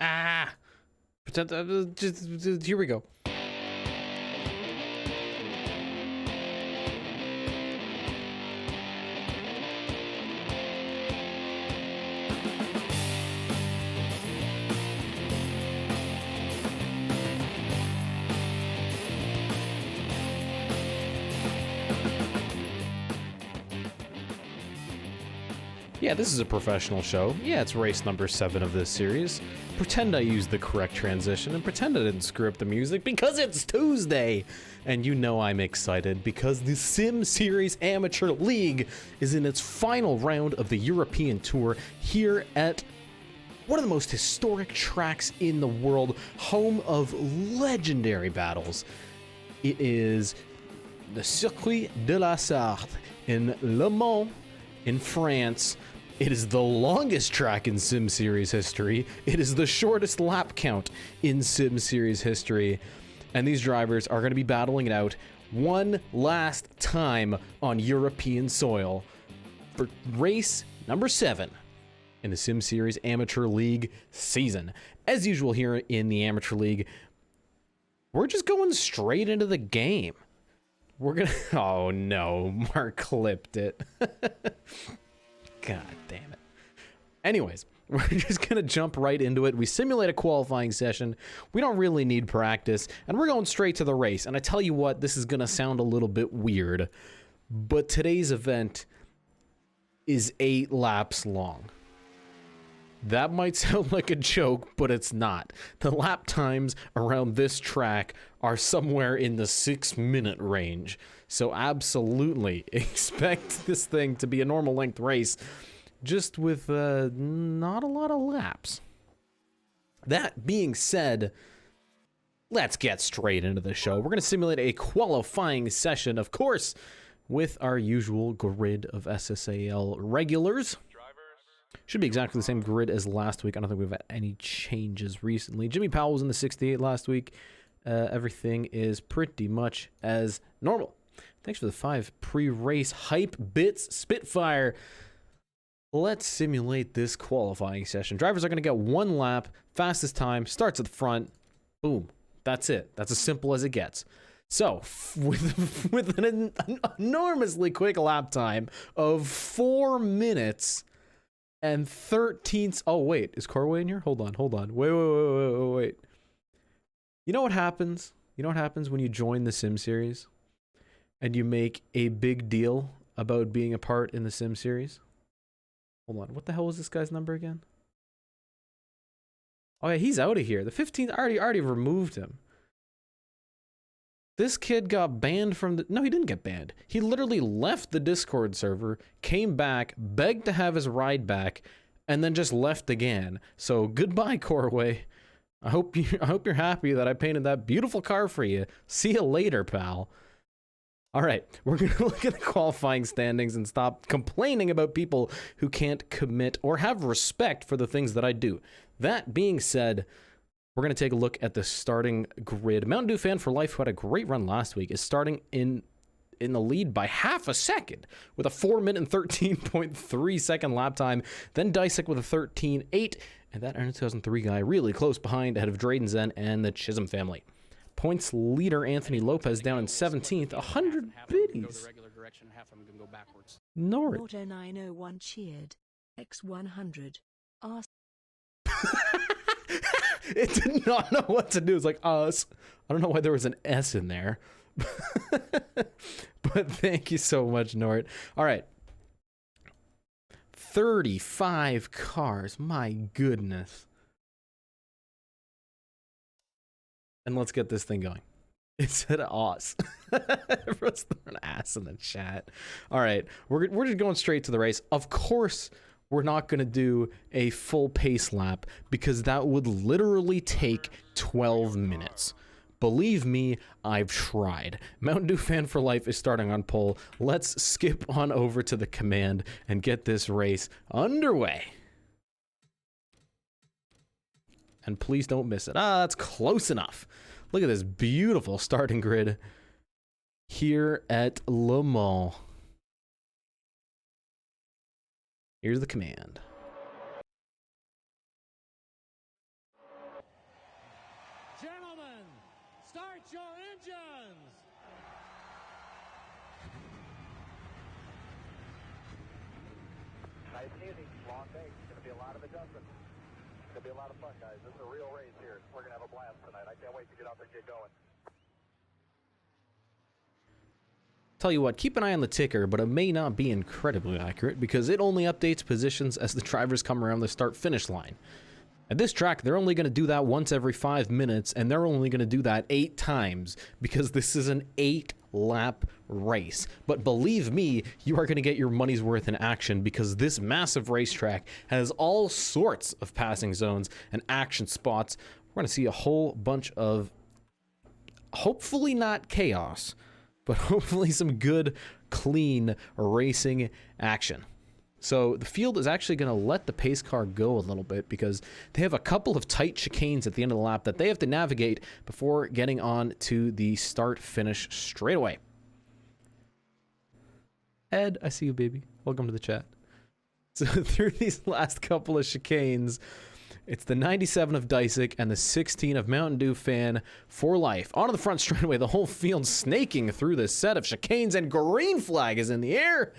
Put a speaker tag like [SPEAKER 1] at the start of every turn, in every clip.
[SPEAKER 1] Ah! Pretend, here we go. Yeah, this is a professional show. Yeah, it's race number 7 of this series. Pretend I used the correct transition and pretend I didn't screw up the music because it's Tuesday! And you know I'm excited because the Sim Series Amateur League is in its final round of the European Tour here at one of the most historic tracks in the world, home of legendary battles. It is the Circuit de la Sarthe in Le Mans in France. It is the longest track in Sim Series history. It is the shortest lap count in Sim Series history. And these drivers are going to be battling it out one last time on European soil for race number 7 in the Sim Series Amateur League season. As usual here in the Amateur League, we're just going straight into the game. We're gonna, oh no, Mark clipped it. God damn it. Anyways, we're just gonna jump right into it. We simulate a qualifying session. We don't really need practice, and we're going straight to the race. And I tell you what, this is gonna sound a little bit weird, but today's event is 8 laps long. That might sound like a joke, but it's not. The lap times around this track are somewhere in the 6-minute range. So absolutely expect this thing to be a normal length race, just with not a lot of laps. That being said, let's get straight into the show. We're going to simulate a qualifying session, of course, with our usual grid of SSAL regulars. Should be exactly the same grid as last week. I don't think we've had any changes recently. Jimmy Powell was in the 68 last week. Everything is pretty much as normal. Thanks for the 5 pre-race hype bits, Spitfire. Let's simulate this qualifying session. Drivers are going to get 1 lap. Fastest time starts at the front. Boom. That's it. That's as simple as it gets. So, with an enormously quick lap time of 4 minutes and 13. Oh wait, is Corway in here? Hold on. Wait. You know what happens? You know what happens when you join the Sim series and you make a big deal about being a part in the Sim series? Hold on. What the hell was this guy's number again? Oh yeah, he's out of here. The 15th, I already removed him. This kid got banned from the... No, he didn't get banned. He literally left the Discord server, came back, begged to have his ride back, and then just left again. So goodbye, Corway. I hope you're happy that I painted that beautiful car for you. See you later, pal. All right, we're going to look at the qualifying standings and stop complaining about people who can't commit or have respect for the things that I do. That being said, we're going to take a look at the starting grid. Mountain Dew Fan for Life, who had a great run last week, is starting in the lead by half a second with a 4-minute and 13.3 second lap time. Then Dysek with a 13.8, and that Ernest 2003 guy really close behind ahead of Drayden Zen and the Chisholm family. Points leader Anthony Lopez down in 17th, 100 biddies. North.
[SPEAKER 2] Auto 901 cheered. X100.
[SPEAKER 1] It did not know what to do. It's like us. I don't know why there was an S in there. But thank you so much, Nort. All right. 35 cars. My goodness. And let's get this thing going. It said ass. Everyone's throwing ass in the chat. All right. We're just going straight to the race. Of course, we're not going to do a full pace lap because that would literally take 12 minutes. Believe me, I've tried. Mountain Dew Fan for Life is starting on pole. Let's skip on over to the command and get this race underway. And please don't miss it. Ah, that's close enough. Look at this beautiful starting grid here at Le Mans. Here's the command.
[SPEAKER 3] Nice and easy, long day. It's going to be a lot of adjustments. It's going to be a lot of fun, guys. This is a real race here. We're going to have a blast tonight. I can't wait to get out there and get going.
[SPEAKER 1] Tell you what, keep an eye on the ticker, but it may not be incredibly accurate because it only updates positions as the drivers come around the start-finish line. At this track, they're only going to do that once every 5 minutes, and they're only going to do that 8 times because this is an 8-lap race. But believe me, you are going to get your money's worth in action because this massive racetrack has all sorts of passing zones and action spots. We're going to see a whole bunch of, hopefully not chaos, but hopefully some good, clean racing action. So the field is actually going to let the pace car go a little bit because they have a couple of tight chicanes at the end of the lap that they have to navigate before getting on to the start-finish straightaway. Ed, I see you, baby. Welcome to the chat. So through these last couple of chicanes, it's the 97 of Dysik and the 16 of Mountain Dew Fan for life. Onto the front straightaway, the whole field snaking through this set of chicanes, and green flag is in the air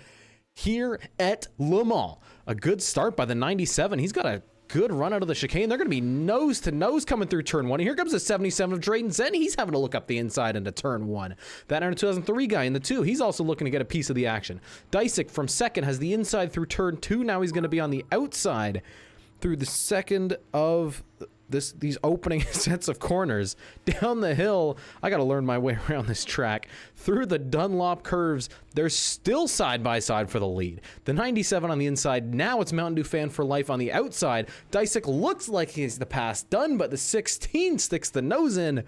[SPEAKER 1] here at Le Mans. A good start by the 97. He's got a good run out of the chicane. They're going to be nose to nose coming through turn 1. Here comes the 77 of Drayden Zen. He's having to look up the inside into turn 1. That 2003 guy in the 2, he's also looking to get a piece of the action. Dysik from second has the inside through turn 2. Now he's going to be on the outside through the second of these opening sets of corners. Down the hill, I gotta learn my way around this track. Through the Dunlop curves, they're still side by side for the lead. The 97 on the inside, now it's Mountain Dew Fan for life on the outside. Dysik looks like he's the pass done, but the 16 sticks the nose in.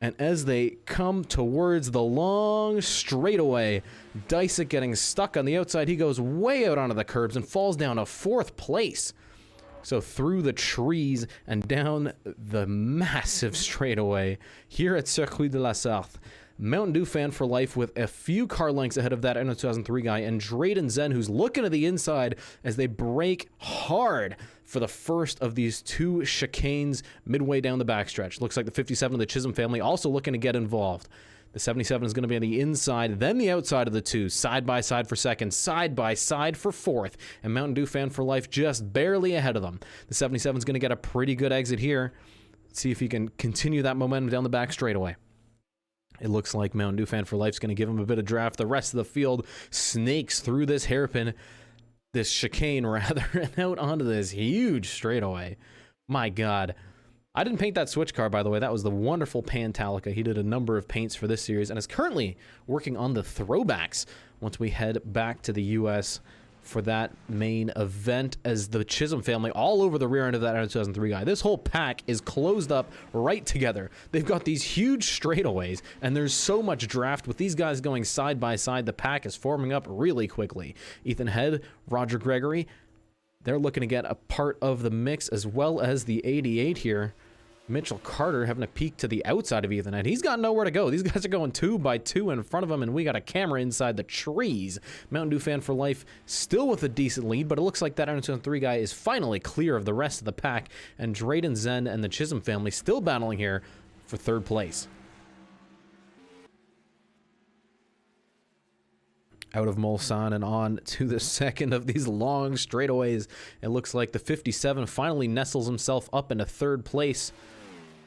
[SPEAKER 1] And as they come towards the long straightaway, Dysik getting stuck on the outside, he goes way out onto the curbs and falls down to 4th place. So through the trees and down the massive straightaway here at Circuit de la Sarthe, Mountain Dew Fan for life with a few car lengths ahead of that 2003 guy, and Drayden Zen, who's looking to the inside as they brake hard for the first of these 2 chicanes midway down the backstretch. Looks like the 57 of the Chisholm family also looking to get involved. The 77 is going to be on the inside, then the outside of the 2, side by side for second, side by side for 4th, and Mountain Dew Fan for life just barely ahead of them. The 77 is going to get a pretty good exit here. Let's see if he can continue that momentum down the back straightaway. It looks like Mountain Dew Fan for life is going to give him a bit of draft. The rest of the field snakes through this hairpin, this chicane rather, and out onto this huge straightaway. My God. I didn't paint that switch car, by the way. That was the wonderful Pantallica. He did a number of paints for this series and is currently working on the throwbacks once we head back to the U.S. for that main event, as the Chisholm family all over the rear end of that 2003 guy. This whole pack is closed up right together. They've got these huge straightaways, and there's so much draft. With these guys going side by side, the pack is forming up really quickly. Ethan Head, Roger Gregory, they're looking to get a part of the mix, as well as the 88 here. Mitchell Carter having a peek to the outside of Ethan Head. He's got nowhere to go. These guys are going 2 by 2 in front of him, and we got a camera inside the trees. Mountain Dew Fan for life still with a decent lead, but it looks like that 2003 guy is finally clear of the rest of the pack, and Drayden Zen and the Chisholm family still battling here for 3rd place. Out of Mulsanne and on to the second of these long straightaways. It looks like the 57 finally nestles himself up into 3rd place.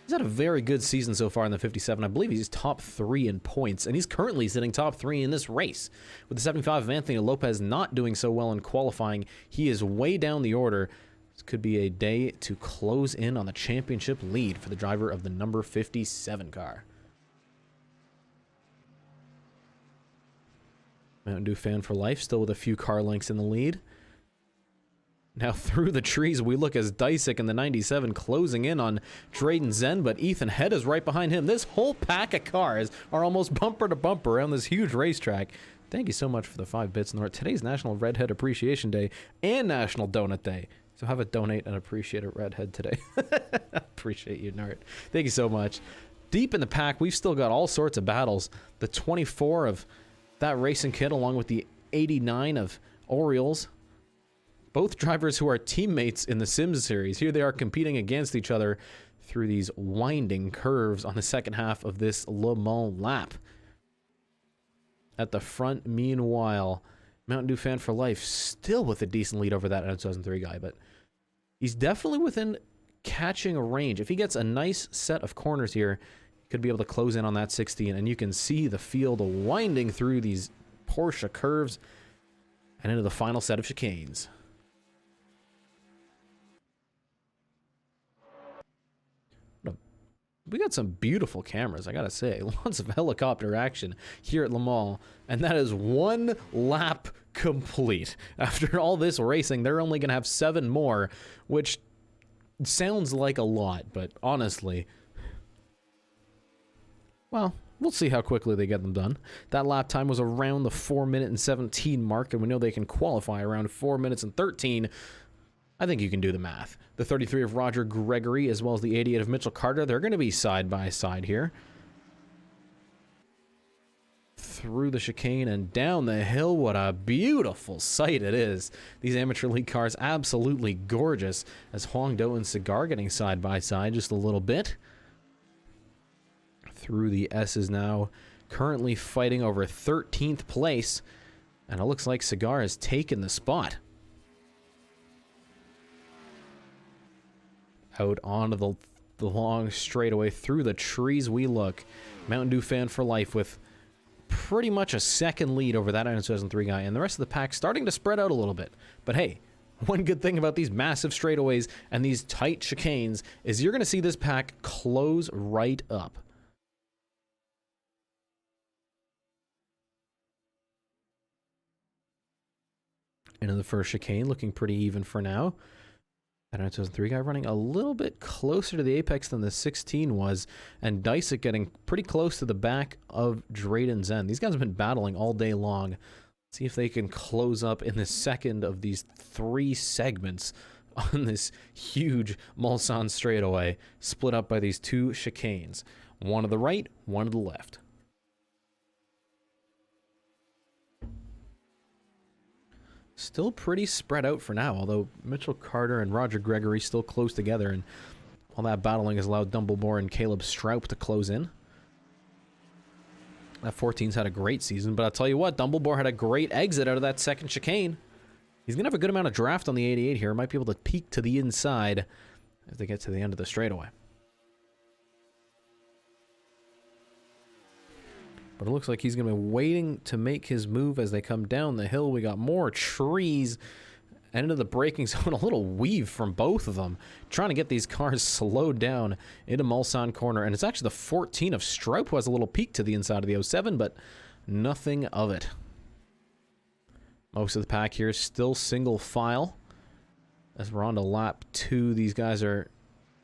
[SPEAKER 1] He's had a very good season so far in the 57. I believe he's top 3 in points, and he's currently sitting top 3 in this race. With the 75 of Anthony Lopez not doing so well in qualifying, he is way down the order. This could be a day to close in on the championship lead for the driver of the number 57 car. Mountain Dew Fan for life, still with a few car lengths in the lead. Now through the trees, we look as Dysik and the 97 closing in on Drayden Zen, but Ethan Head is right behind him. This whole pack of cars are almost bumper to bumper around this huge racetrack. Thank you so much for the 5 bits, Nort. Today's National Redhead Appreciation Day and National Donut Day. So have a donate and appreciate a redhead today. Appreciate you, Nort. Thank you so much. Deep in the pack, we've still got all sorts of battles. The 24 of that racing kit, along with the 89 of Orioles. Both drivers who are teammates in the Sims series. Here they are competing against each other through these winding curves on the second half of this Le Mans lap. At the front, meanwhile, Mountain Dew fan for life, still with a decent lead over that 2003 guy, but he's definitely within catching a range. If he gets a nice set of corners here, he could be able to close in on that 16, and you can see the field winding through these Porsche curves and into the final set of chicanes. We got some beautiful cameras, I gotta say. Lots of helicopter action here at Le Mans, and that is one lap complete. After all this racing, they're only gonna have 7 more, which sounds like a lot, but honestly, well, we'll see how quickly they get them done. That lap time was around the 4-minute and 17 mark, and we know they can qualify around 4 minutes and 13. I think you can do the math. The 33 of Roger Gregory, as well as the 88 of Mitchell Carter, they're going to be side by side here. Through the chicane and down the hill. What a beautiful sight it is. These amateur league cars absolutely gorgeous, as Huang Do and Cigar getting side by side just a little bit. Through the S's now, currently fighting over 13th place, and it looks like Cigar has taken the spot. Out onto the long straightaway through the trees we look. Mountain Dew fan for life with pretty much a second lead over that 2003 guy, and the rest of the pack starting to spread out a little bit. But hey, one good thing about these massive straightaways and these tight chicanes is you're going to see this pack close right up. Into the first chicane, looking pretty even for now. That 2003 guy running a little bit closer to the apex than the 16 was, and Dysick getting pretty close to the back of Drayden's end. These guys have been battling all day long. Let's see if they can close up in the second of these 3 segments on this huge Mulsanne straightaway, split up by these 2 chicanes. One to the right, one to the left. Still pretty spread out for now, although Mitchell Carter and Roger Gregory still close together, and all that battling has allowed Dumbledore and Caleb Stroup to close in. That 14's had a great season, but I'll tell you what, Dumbledore had a great exit out of that second chicane. He's going to have a good amount of draft on the 88 here. Might be able to peek to the inside as they get to the end of the straightaway. But it looks like he's going to be waiting to make his move as they come down the hill. We got more trees and into the braking zone. A little weave from both of them, trying to get these cars slowed down into Mulsanne corner. And it's actually the 14 of Stroup who has a little peek to the inside of the 07, but nothing of it. Most of the pack here is still single file. As we're on to lap 2, these guys are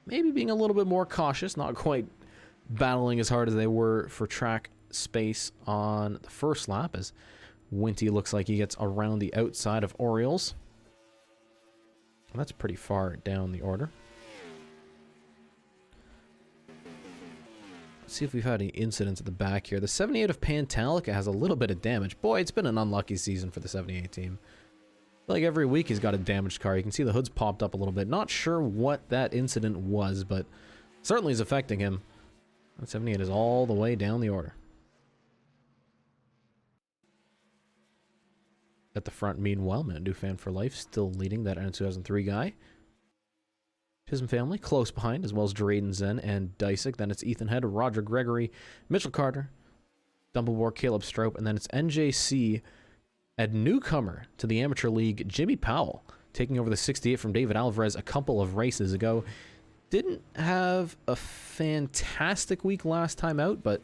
[SPEAKER 1] maybe being a little bit more cautious, not quite battling as hard as they were for track space on the first lap, as Winty looks like he gets around the outside of Orioles. That's pretty far down the order. Let's see if we've had any incidents at the back here. The 78 of Pantallica has a little bit of damage. Boy, it's been an unlucky season for the 78 team. Like every week he's got a damaged car. You can see the hood's popped up a little bit. Not sure what that incident was, but certainly is affecting him. That 78 is all the way down the order. At the front, meanwhile, Mountain Dew fan for life, still leading that 2003 guy. Chisholm family close behind, as well as Drayden Zen and Dysick. Then it's Ethan Head, Roger Gregory, Mitchell Carter, Dumbledore, Caleb Stroup, and then it's NJC, a newcomer to the amateur league, Jimmy Powell, taking over the 68 from David Alvarez a couple of races ago. Didn't have a fantastic week last time out, but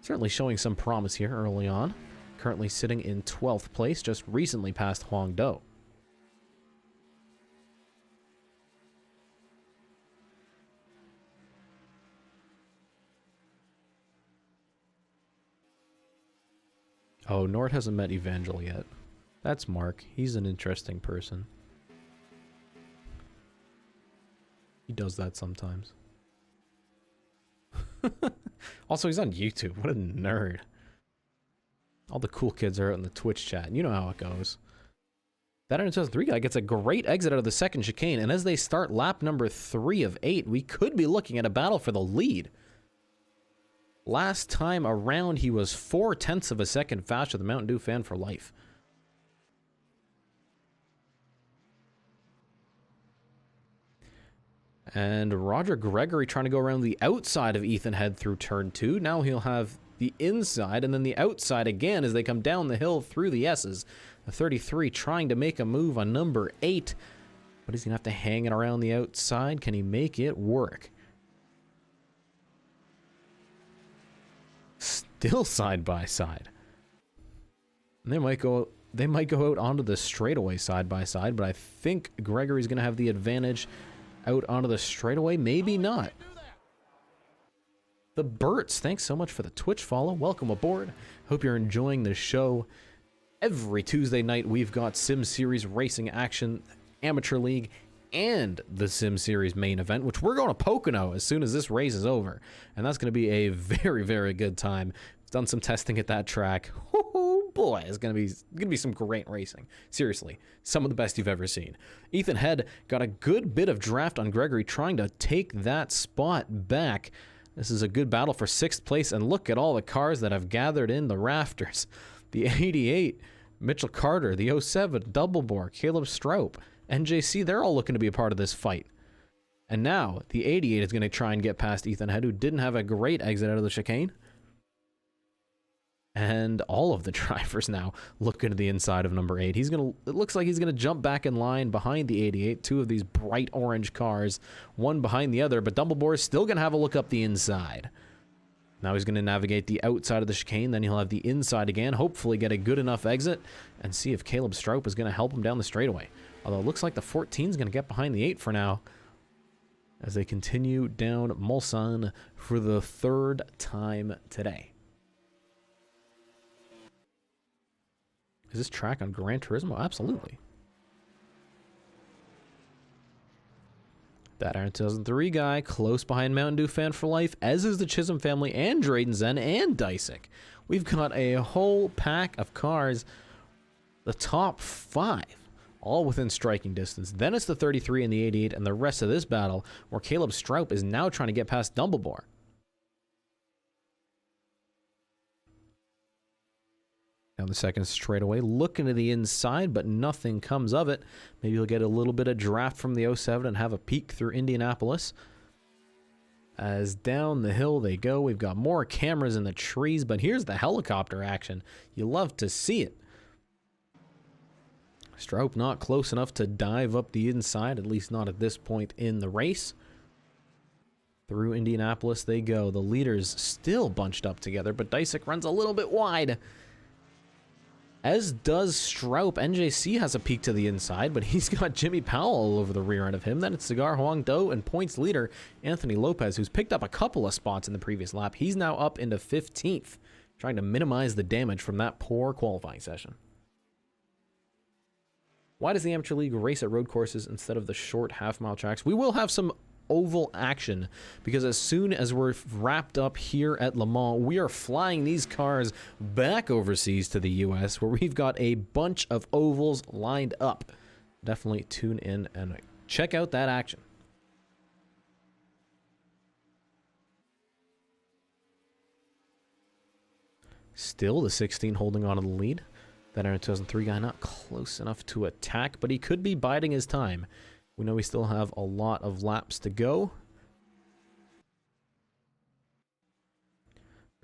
[SPEAKER 1] certainly showing some promise here early on. Currently sitting in 12th place, just recently passed Huang Do. Oh, Nord hasn't met Evangel yet. That's Mark. He's an interesting person. He does that sometimes. Also, he's on YouTube. What a nerd. All the cool kids are out in the Twitch chat, and you know how it goes. That 2003 guy gets a great exit out of the second chicane, and as they start lap number 3 of 8, we could be looking at a battle for the lead. Last time around, he was 0.4 of a second faster than Mountain Dew fan for life. And Roger Gregory trying to go around the outside of Ethan Head through turn 2. Now he'll have the inside and then the outside again as they come down the hill through the S's. The 33 trying to make a move on number 8. But he's going to have to hang it around the outside. Can he make it work? Still side by side. And they might go out onto the straightaway side by side, but I think Gregory's going to have the advantage out onto the straightaway. Maybe not. The Burts, thanks so much for the Twitch follow. Welcome aboard. Hope you're enjoying the show. Every Tuesday night we've got Sim Series racing action, Amateur League, and the Sim Series main event, which we're going to Pocono as soon as this race is over. And that's going to be a very, very good time. Done some testing at that track. Oh boy, it's going to be some great racing. Seriously, some of the best you've ever seen. Ethan Head got a good bit of draft on Gregory, trying to take that spot back. This is a good battle for 6th place, and look at all the cars that have gathered in the rafters. The 88, Mitchell Carter, the 07, Double Bore, Caleb Stroup, NJC, they're all looking to be a part of this fight. And now, the 88 is going to try and get past Ethan Head, who didn't have a great exit out of the chicane. And all of the drivers now looking to the inside of number 8. It looks like he's going to jump back in line behind the 88. Two of these bright orange cars, one behind the other, but Dumbledore is still going to have a look up the inside. Now he's going to navigate the outside of the chicane, then he'll have the inside again, hopefully get a good enough exit, and see if Caleb Stroup is going to help him down the straightaway. Although it looks like the 14 is going to get behind the 8 for now, as they continue down Mulsanne for the 3rd time today. Is this track on Gran Turismo? Absolutely. That Iron 2003 guy, close behind Mountain Dew Fan for Life, as is the Chisholm family and Drayden Zen and Dysick. We've got a whole pack of cars, the top 5, all within striking distance. Then it's the 33 and the 88 and the rest of this battle, where Caleb Stroup is now trying to get past Dumbledore. Down the second straightaway, looking to the inside, but nothing comes of it. Maybe he'll get a little bit of draft from the 07 and have a peek through Indianapolis. As down the hill they go, we've got more cameras in the trees, but here's the helicopter action. You love to see it. Stroup not close enough to dive up the inside, at least not at this point in the race. Through Indianapolis they go. The leaders still bunched up together, but Dysick runs a little bit wide. As does Stroup. NJC has a peek to the inside, but he's got Jimmy Powell all over the rear end of him. Then it's Cigar Huang Do and points leader Anthony Lopez, who's picked up a couple of spots in the previous lap. He's now up into 15th, trying to minimize the damage from that poor qualifying session. Why does the Amateur League race at road courses instead of the short half-mile tracks? We will have some oval action, because as soon as we're wrapped up here at Le Mans, we are flying these cars back overseas to the US, where we've got a bunch of ovals lined up. Definitely tune in and check out that action. Still the 16 holding on to the lead. That Iron 2003 guy not close enough to attack, but he could be biding his time. We know we still have a lot of laps to go.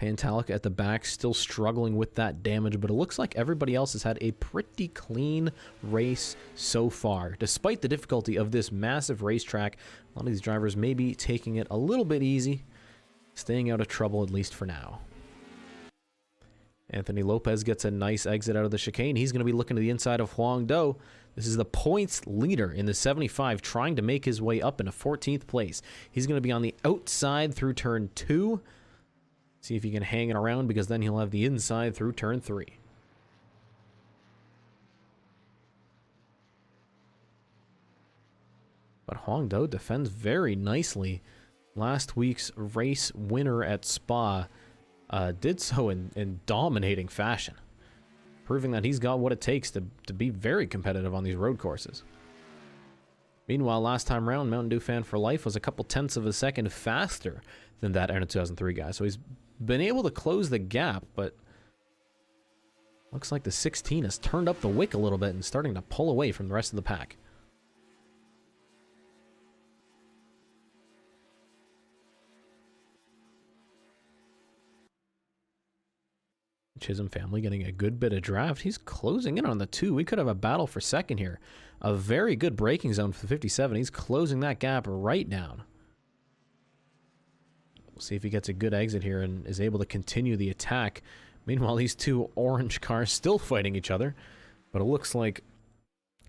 [SPEAKER 1] Pantallica at the back still struggling with that damage, but it looks like everybody else has had a pretty clean race so far. Despite the difficulty of this massive racetrack, a lot of these drivers may be taking it a little bit easy, staying out of trouble at least for now. Anthony Lopez gets a nice exit out of the chicane. He's going to be looking to the inside of Huang Do. This is the points leader in the 75, trying to make his way up into 14th place. He's going to be on the outside through turn 2. See if he can hang it around, because then he'll have the inside through turn 3. But Huang Do defends very nicely. Last week's race winner at Spa did so in dominating fashion, proving that he's got what it takes to be very competitive on these road courses. Meanwhile, last time round, Mountain Dew Fan for Life was a couple tenths of a second faster than that Iron 2003 guy, so he's been able to close the gap, but looks like the 16 has turned up the wick a little bit and starting to pull away from the rest of the pack. Chisholm family getting a good bit of draft. He's closing in on the 2. We could have a battle for second here. A very good braking zone for the 57. He's closing that gap right down. We'll see if he gets a good exit here and is able to continue the attack. Meanwhile, these 2 orange cars still fighting each other. But it looks like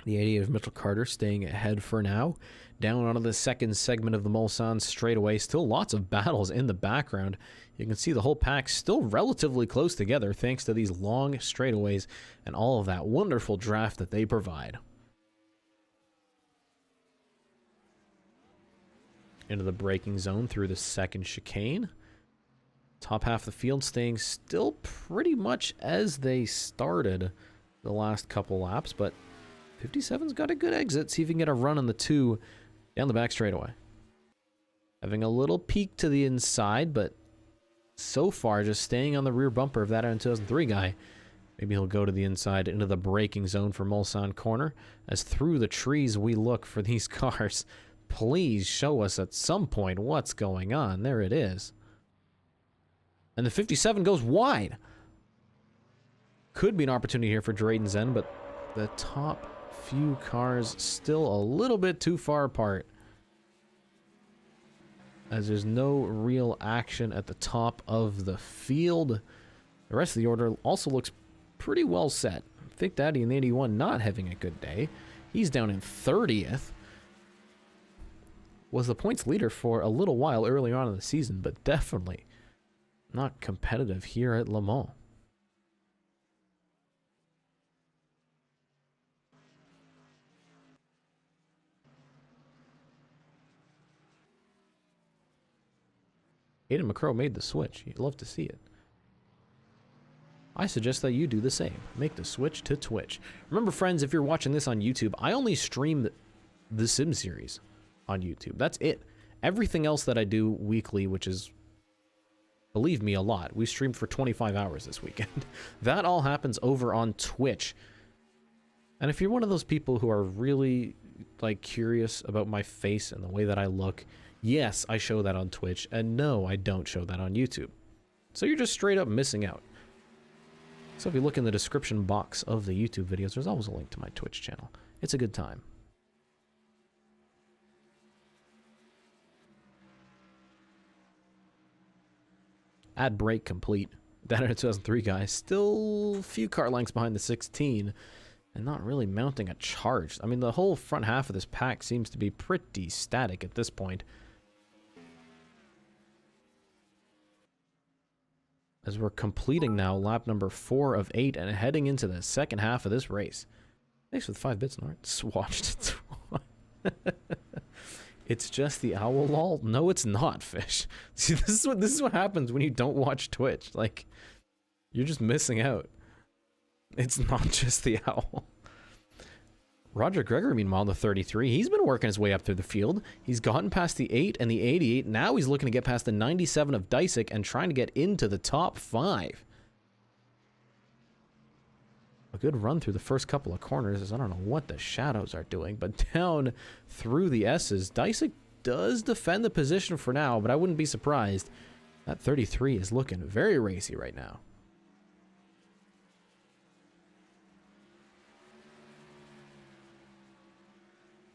[SPEAKER 1] the 88 of Mitchell Carter staying ahead for now. Down onto the second segment of the Mulsanne straightaway. Still lots of battles in the background. You can see the whole pack still relatively close together thanks to these long straightaways and all of that wonderful draft that they provide. Into the braking zone through the second chicane. Top half of the field staying still pretty much as they started the last couple laps, but 57's got a good exit. See if he can get a run on the 2 down the back straightaway. Having a little peek to the inside, but so far just staying on the rear bumper of that 2003 guy. Maybe he'll go to the inside into the braking zone for Mulsanne Corner. As through the trees we look for these cars. Please show us at some point what's going on. There it is. And the 57 goes wide. Could be an opportunity here for Drayden Zen, but the top few cars still a little bit too far apart. As there's no real action at the top of the field. The rest of the order also looks pretty well set. Thick Daddy in the 81 not having a good day. He's down in 30th. Was the points leader for a little while early on in the season, but definitely not competitive here at Le Mans. Aiden McCrow made the switch. You'd love to see it. I suggest that you do the same. Make the switch to Twitch. Remember, friends, if you're watching this on YouTube, I only stream the Sim series on YouTube. That's it. Everything else that I do weekly, which is, believe me, a lot. We streamed for 25 hours this weekend. That all happens over on Twitch. And if you're one of those people who are really, like, curious about my face and the way that I look, yes, I show that on Twitch, and no, I don't show that on YouTube. So you're just straight up missing out. So if you look in the description box of the YouTube videos, there's always a link to my Twitch channel. It's a good time. Ad break complete. That 2003 guy, still a few car lengths behind the 16, and not really mounting a charge. I mean, the whole front half of this pack seems to be pretty static at this point. As we're completing now lap number 4 of 8 and heading into the second half of this race. Thanks for the 5 bits, Nort. Swatched. It's just the owl lol. No, it's not, Fish. See, this is what happens when you don't watch Twitch. Like, you're just missing out. It's not just the owl. Roger Gregory, meanwhile, the 33, he's been working his way up through the field. He's gotten past the 8 and the 88. Now he's looking to get past the 97 of Dysick and trying to get into the top 5. A good run through the first couple of corners, as I don't know what the shadows are doing, but down through the S's. Dysick does defend the position for now, but I wouldn't be surprised. That 33 is looking very racy right now.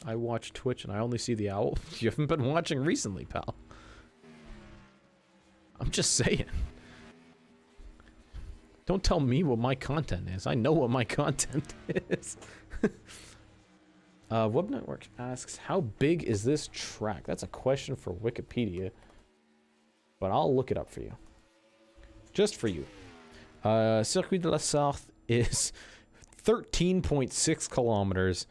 [SPEAKER 1] I watch Twitch and I only see the owl. You haven't been watching recently, pal. I'm just saying. Don't tell me what my content is. I know what my content is. Web Network asks, how big is this track? That's a question for Wikipedia. But I'll look it up for you. Just for you. Circuit de la Sarthe is 13.6 kilometers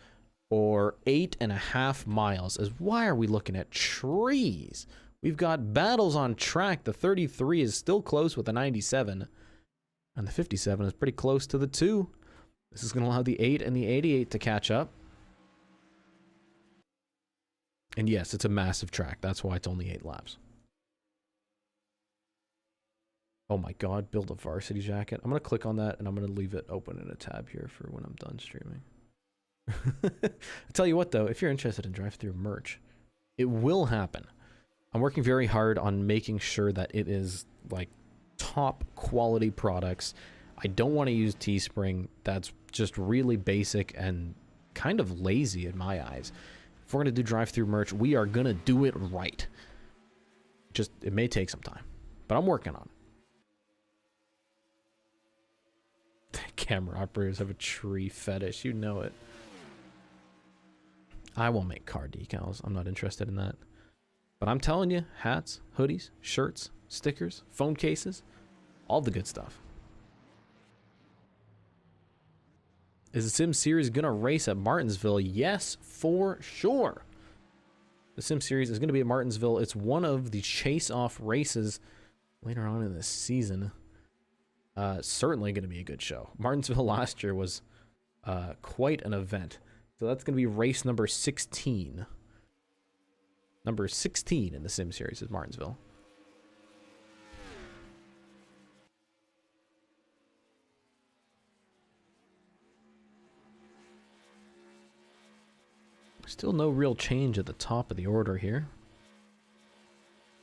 [SPEAKER 1] or 8.5 miles. As why are we looking at trees? We've got battles on track. The 33 is still close with the 97. And the 57 is pretty close to the 2. This is going to allow the 8 and the 88 to catch up. And yes, it's a massive track. That's why it's only 8 laps. Oh my god, build a varsity jacket. I'm going to click on that and I'm going to leave it open in a tab here for when I'm done streaming. I tell you what though, if you're interested in drive-thru merch, it will happen. I'm working very hard on making sure that it is like top quality products. I don't want to use Teespring. That's just really basic and kind of lazy in my eyes. If we're going to do drive-through merch, we are going to do it right. Just, it may take some time, but I'm working on it. Camera operators have a tree fetish. You know it. I will make car decals. I'm not interested in that. But I'm telling you, hats, hoodies, shirts, stickers, phone cases, all the good stuff. Is the Sim Series going to race at Martinsville? Yes, for sure. The Sim Series is going to be at Martinsville. It's one of the chase-off races later on in this season. Certainly going to be a good show. Martinsville last year was quite an event. So that's going to be race number 16. Number 16 in the Sim Series is Martinsville. Still no real change at the top of the order here.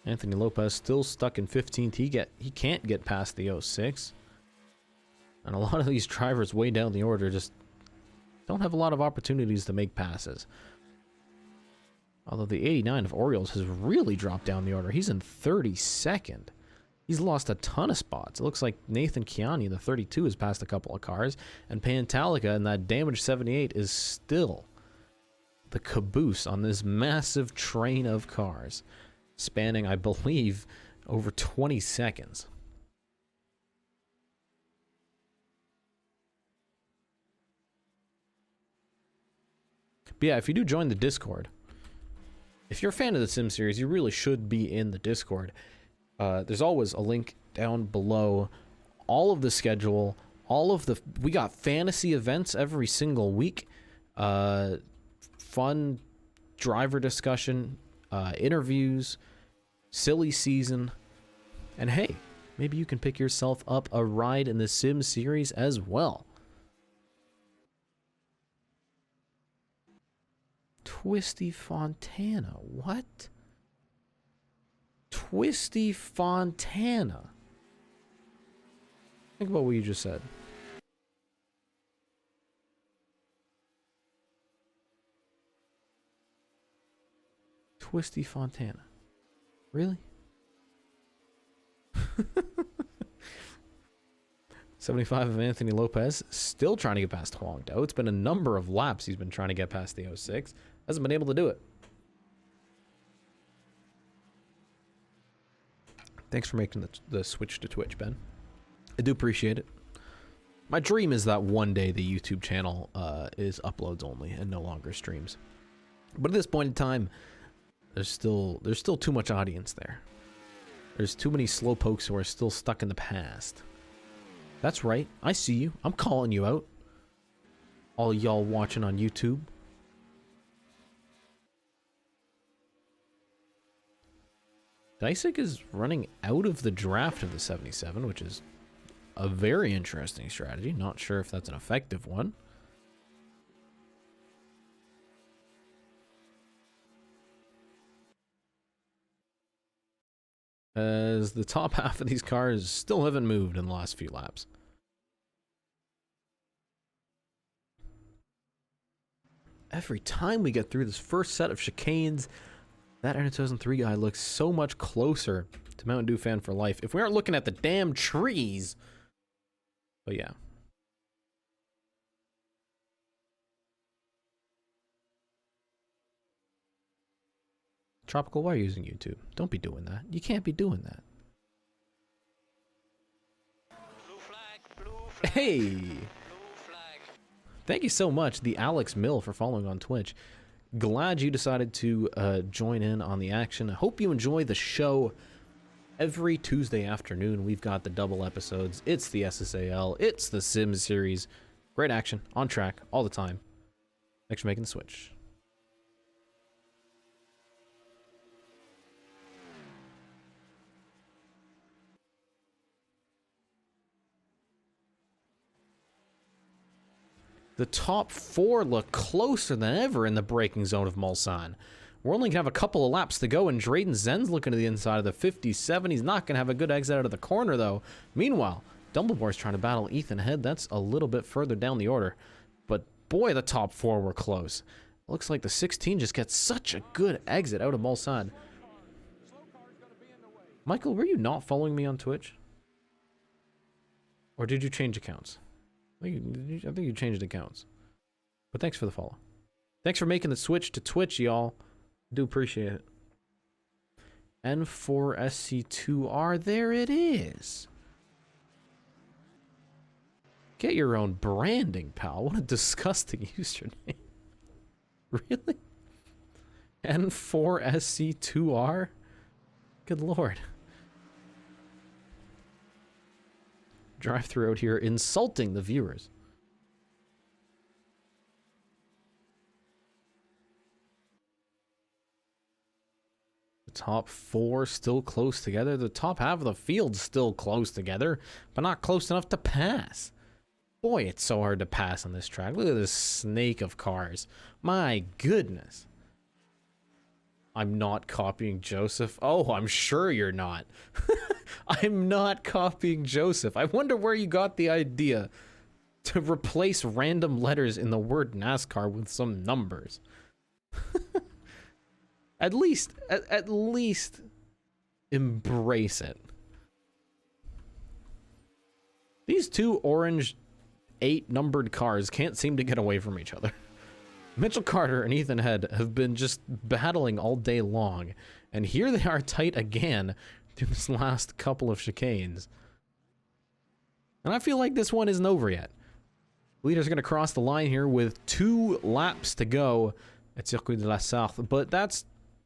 [SPEAKER 1] Anthony Lopez still stuck in 15th. He can't get past the 06. And a lot of these drivers way down the order just don't have a lot of opportunities to make passes. Although the 89 of Orioles has really dropped down the order. He's in 32nd. He's lost a ton of spots. It looks like Nathan Chiani, the 32, has passed a couple of cars. And Pantallica in that damaged 78 is still the caboose on this massive train of cars, spanning, I believe, over 20 seconds. But yeah, if you do join the Discord, if you're a fan of the Sim Series, you really should be in the Discord. There's always a link down below. All of the schedule, we got fantasy events every single week. Fun driver discussion, interviews, silly season, and hey, maybe you can pick yourself up a ride in the Sim Series as well. Twisty Fontana, what? Twisty Fontana. Think about what you just said. Twisty Fontana. Really? 75 of Anthony Lopez, still trying to get past Huang Dao. It's been a number of laps he's been trying to get past the 06. Hasn't been able to do it. Thanks for making the switch to Twitch, Ben. I do appreciate it. My dream is that one day the YouTube channel is uploads only and no longer streams. But at this point in time, there's still too much audience there. There's too many slowpokes who are still stuck in the past. That's right. I see you. I'm calling you out. All y'all watching on YouTube. Dysik is running out of the draft of the 77, which is a very interesting strategy. Not sure if that's an effective one. As the top half of these cars still haven't moved in the last few laps. Every time we get through this first set of chicanes, that N 2003 guy looks so much closer to Mountain Dew fan for life. If we aren't looking at the damn trees. But yeah. Tropical, why are you using YouTube? Don't be doing that. You can't be doing that.
[SPEAKER 4] Blue flag, blue flag,
[SPEAKER 1] Hey!
[SPEAKER 4] blue flag.
[SPEAKER 1] Thank you so much, the Alex Mill, for following on Twitch. Glad you decided to join in on the action. I hope you enjoy the show. Every Tuesday afternoon, we've got the double episodes. It's the SSAL. It's the Sim series. Great action, on track, all the time. Thanks for making the switch. The top four look closer than ever in the braking zone of Mulsanne. We're only going to have a couple of laps to go, and Drayden Zen's looking to the inside of the 57. He's not going to have a good exit out of the corner, though. Meanwhile, Dumbledore's trying to battle Ethan Head. That's a little bit further down the order. But boy, the top 4 were close. Looks like the 16 just gets such a good exit out of Mulsanne. Michael, were you not following me on Twitch? Or did you change accounts? I think you changed accounts. But thanks for the follow. Thanks for making the switch to Twitch, y'all. Do appreciate it. N4SC2R, there it is. Get your own branding, pal. What a disgusting username. Really? N4SC2R? Good lord. Drive through out here insulting the viewers. The top 4 still close together. The top half of the field's still close together, but not close enough to pass. Boy, it's so hard to pass on this track. Look at this snake of cars. My goodness. I'm not copying Joseph. Oh, I'm sure you're not. I'm not copying Joseph. I wonder where you got the idea to replace random letters in the word NASCAR with some numbers. At least embrace it. These 2 orange 8 numbered cars can't seem to get away from each other. Mitchell Carter and Ethan Head have been just battling all day long, and here they are tight again through this last couple of chicanes. And I feel like this one isn't over yet. Leader's going to cross the line here with 2 laps to go at Circuit de la Sarthe, but that's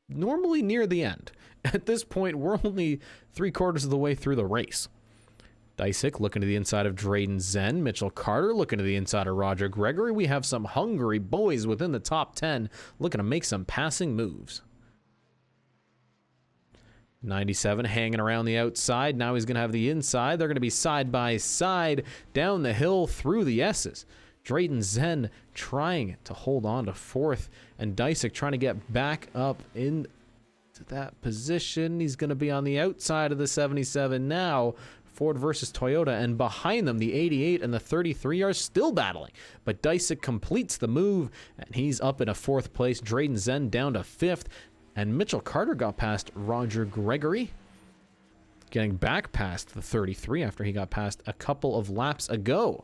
[SPEAKER 1] normally near the end. At this point, we're only 3/4 of the way through the race. Disick looking to the inside of Drayden Zen. Mitchell Carter looking to the inside of Roger Gregory. We have some hungry boys within the top 10 looking to make some passing moves. 97 hanging around the outside. Now he's going to have the inside. They're going to be side by side down the hill through the S's. Drayden Zen trying to hold on to 4th, and Disick trying to get back up into that position. He's going to be on the outside of the 77 now. Ford versus Toyota, and behind them the 88 and the 33 are still battling, but Disick completes the move and he's up in a 4th place. Drayden Zen down to 5th, and Mitchell Carter got past Roger Gregory, getting back past the 33 after he got past a couple of laps ago.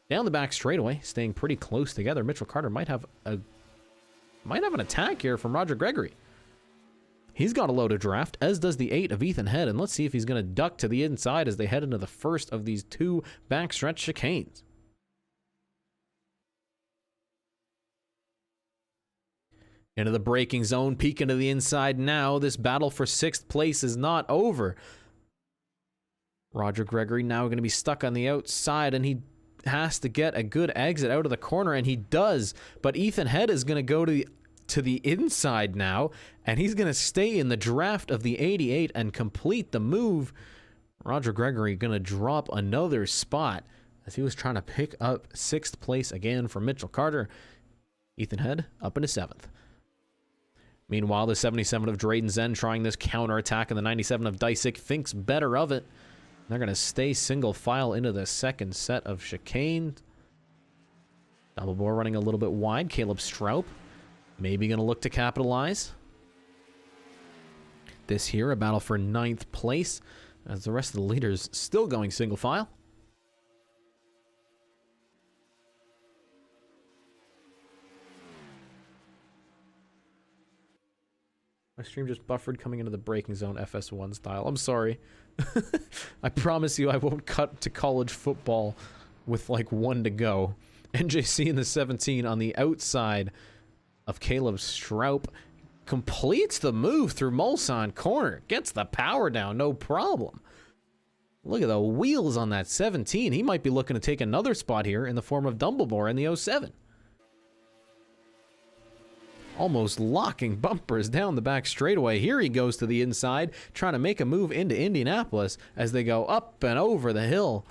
[SPEAKER 1] Down the back straightaway, staying pretty close together. Mitchell Carter might have an attack here from Roger Gregory. He's got a loaded draft, as does the 8 of Ethan Head, and let's see if he's going to duck to the inside as they head into the first of these 2 backstretch chicanes. Into the braking zone, peeking to the inside now. This battle for 6th place is not over. Roger Gregory now going to be stuck on the outside, and he has to get a good exit out of the corner, and he does, but Ethan Head is going to go to the inside now, and he's going to stay in the draft of the 88 and complete the move. Roger Gregory going to drop another spot as he was trying to pick up 6th place again for Mitchell Carter. Ethan Head up into 7th. Meanwhile, the 77 of Drayden Zen trying this counterattack, and the 97 of Disick thinks better of it. They're going to stay single file into the 2nd set of chicane. Double bore running a little bit wide. Caleb Stroup maybe going to look to capitalize. This here, a battle for 9th place, as the rest of the leaders still going single file. My stream just buffered coming into the braking zone FS1 style. I'm sorry. I promise you I won't cut to college football with like 1 to go. NJC in the 17 on the outside of Caleb Stroup completes the move through Mulsanne corner. Gets the power down, no problem. Look at the wheels on that 17. He might be looking to take another spot here in the form of Dumbledore in the 07. Almost locking bumpers down the back straightaway. Here he goes to the inside, trying to make a move into Indianapolis as they go up and over the hill.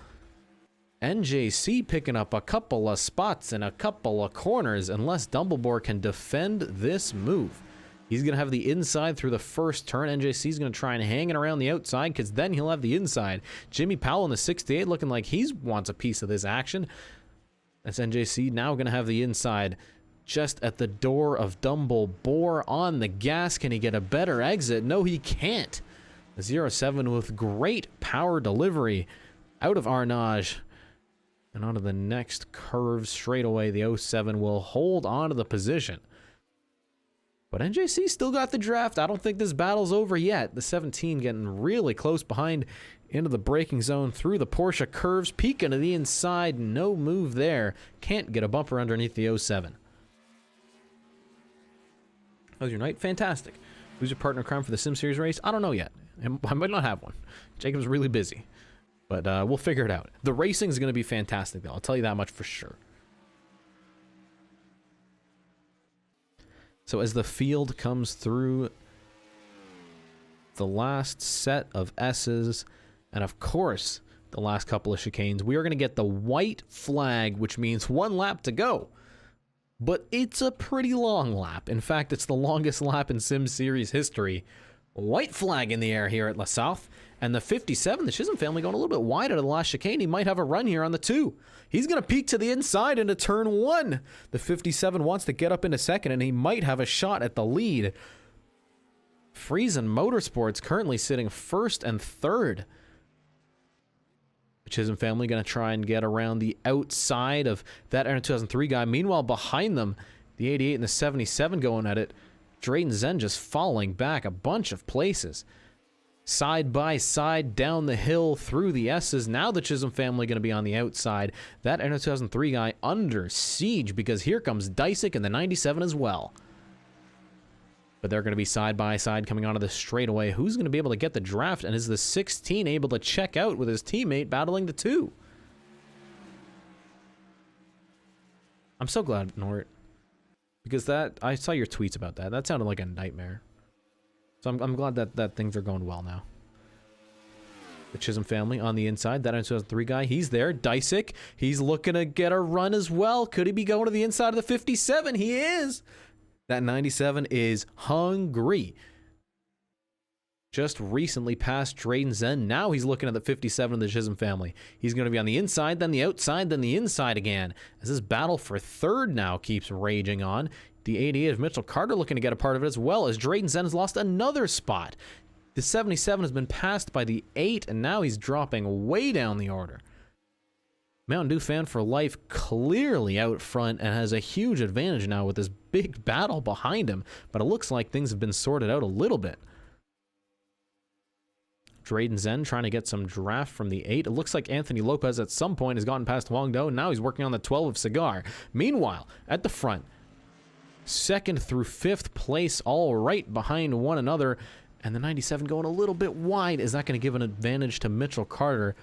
[SPEAKER 1] NJC picking up a couple of spots and a couple of corners unless Dumbledore can defend this move. He's going to have the inside through the first turn. NJC's going to try and hang it around the outside because then he'll have the inside. Jimmy Powell in the 68 looking like he wants a piece of this action. That's NJC now going to have the inside just at the door of Dumble Bore on the gas. Can he get a better exit? No, he can't. The 07 with great power delivery out of Arnage. And onto the next curve straight away. The 07 will hold on to the position. But NJC still got the draft. I don't think this battle's over yet. The 17 getting really close behind into the braking zone through the Porsche curves. Peeking to the inside. No move there. Can't get a bumper underneath the 07. How's your night? Fantastic. Who's your partner in crime for the Sim Series race? I don't know yet. I might not have one. Jacob's really busy. But we'll figure it out. The racing is going to be fantastic, though. I'll tell you that much for sure. So as the field comes through the last set of S's, and of course, the last couple of chicanes, we are going to get the white flag, which means 1 lap to go. But it's a pretty long lap. In fact, it's the longest lap in Sim Series history. White flag in the air here at La Sarthe. And the 57, the Chisholm family going a little bit wide out of the last chicane. He might have a run here on the 2. He's going to peek to the inside into turn 1. The 57 wants to get up into second, and he might have a shot at the lead. Friesen Motorsports currently sitting first and third. The Chisholm family going to try and get around the outside of that 2003 guy. Meanwhile, behind them, the 88 and the 77 going at it. Drayton Zen just falling back a bunch of places. Side by side, down the hill, through the S's. Now the Chisholm family going to be on the outside. That 2003 guy under siege because here comes Dysick and the 97 as well. But they're going to be side by side coming onto the straightaway. Who's going to be able to get the draft? And is the 16 able to check out with his teammate battling the 2? I'm so glad, Nort. Because that, I saw your tweets about that. That sounded like a nightmare. So I'm glad that things are going well now. The Chisholm family on the inside. That 2003 guy, he's there. Dysick, he's looking to get a run as well. Could he be going to the inside of the 57? He is. That 97 is hungry. Just recently passed Drayton Zen. Now he's looking at the 57 of the Chisholm family. He's going to be on the inside, then the outside, then the inside again. As this battle for third now keeps raging on. The 88 of Mitchell Carter looking to get a part of it as well as Drayton Zen has lost another spot. The 77 has been passed by the 8 and now he's dropping way down the order. Mountain Dew fan for life clearly out front and has a huge advantage now with this big battle behind him, but it looks like things have been sorted out a little bit. Drayton Zen trying to get some draft from the 8. It looks like Anthony Lopez at some point has gotten past Wong Do and now he's working on the 12 of Cigar. Meanwhile, at the front, 2nd through 5th place all right behind one another, and the 97 going a little bit wide. Is that going to give an advantage to Mitchell Carter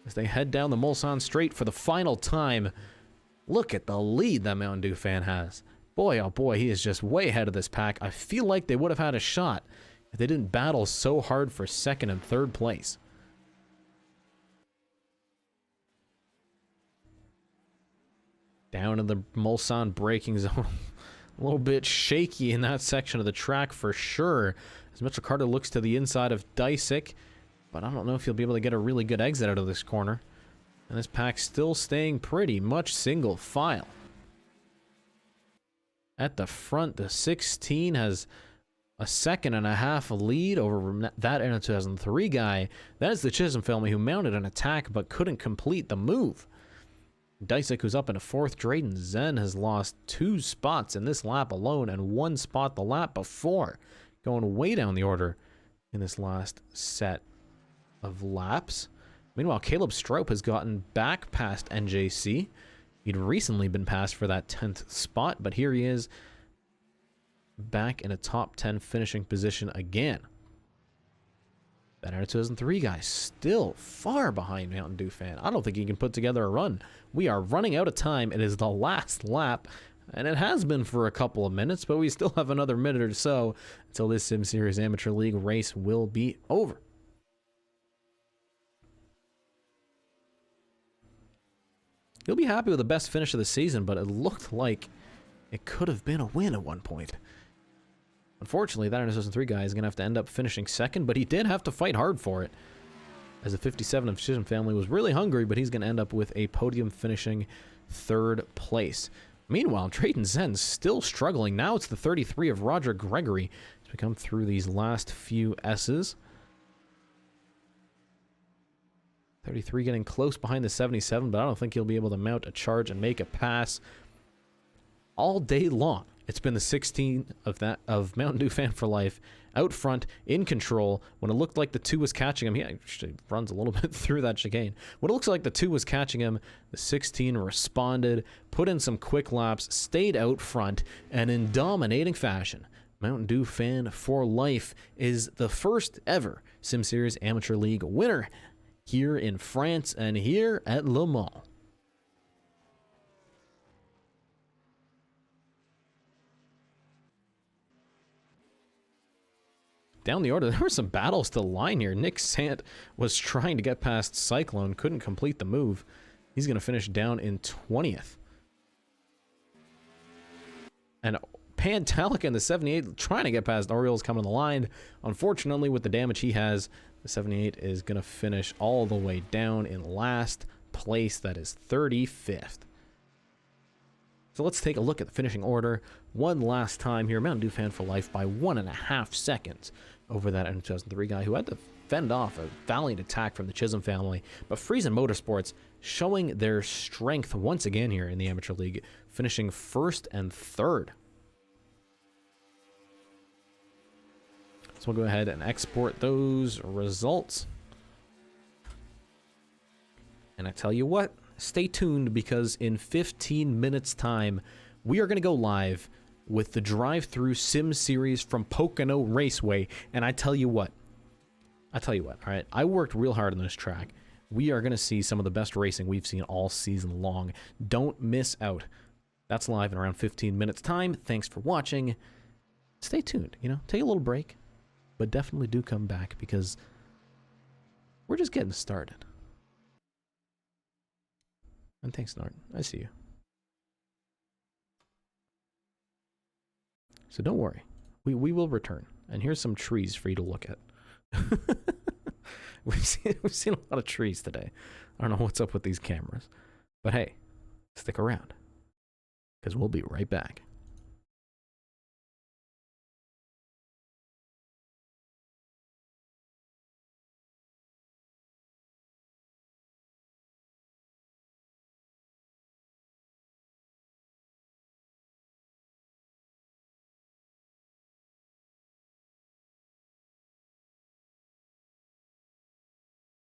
[SPEAKER 1] as they head down the Mulsanne straight for the final time? Look at the lead that Mountain Dew fan has. Boy, oh boy, he is just way ahead of this pack. I feel like they would have had a shot if they didn't battle so hard for 2nd and 3rd place. Down in the Mulsanne braking zone. A little bit shaky in that section of the track for sure. As Mitchell Carter looks to the inside of Dysick. But I don't know if he'll be able to get a really good exit out of this corner. And this pack still staying pretty much single file. At the front, the 16 has a 2.5 lead over that 2003 guy. That is the Chisholm family who mounted an attack but couldn't complete the move. Dysick, who's up in a 4th. Drayton Zen has lost 2 spots in this lap alone and 1 spot the lap before. Going way down the order in this last set of laps. Meanwhile, Caleb Stroup has gotten back past NJC. He'd recently been passed for that 10th spot, but here he is back in a top 10 finishing position again. That 2003 guy still far behind Mountain Dew fan. I don't think he can put together a run. We are running out of time. It is the last lap, and it has been for a couple of minutes, but we still have another minute or so until this Sim Series Amateur League race will be over. You'll be happy with the best finish of the season, but it looked like it could have been a win at one point. Unfortunately, that 2003 guy is going to have to end up finishing second, but he did have to fight hard for it. As the 57 of Chisholm family was really hungry, but he's going to end up with a podium finishing third place. Meanwhile, Drayton Zen's still struggling. Now it's the 33 of Roger Gregory as we come through these last few S's. 33 getting close behind the 77, but I don't think he'll be able to mount a charge and make a pass all day long. It's been the 16 of Mountain Dew Fan for Life out front, in control. When it looked like the 2 was catching him, he actually runs a little bit through that chicane. When it looks like the 2 was catching him, the 16 responded, put in some quick laps, stayed out front, and in dominating fashion, Mountain Dew Fan for Life is the first ever SimSeries Amateur League winner here in France and here at Le Mans. Down the order, there were some battles to the line here. Nick Sant was trying to get past Cyclone, couldn't complete the move. He's going to finish down in 20th. And Pantallica in the 78 trying to get past Orioles coming to the line. Unfortunately, with the damage he has, the 78 is going to finish all the way down in last place. That is 35th. So let's take a look at the finishing order one last time here. Mountain Dew Fan for Life by 1.5 seconds over that 2003 guy who had to fend off a valiant attack from the Chisholm family. But Friesen Motorsports showing their strength once again here in the Amateur League, finishing first and third. So we'll go ahead and export those results. And I tell you what, stay tuned, because in 15 minutes time, we are going to go live with the drive-through sim series from Pocono Raceway. And I tell you what, all right, I worked real hard on this track. We are going to see some of the best racing we've seen all season long. Don't miss out. That's live in around 15 minutes time. Thanks for watching. Stay tuned, take a little break, but definitely do come back, because we're just getting started. And thanks, Norton. I see you. So don't worry. We will return. And here's some trees for you to look at. We've seen a lot of trees today. I don't know what's up with these cameras. But hey, stick around, because we'll be right back.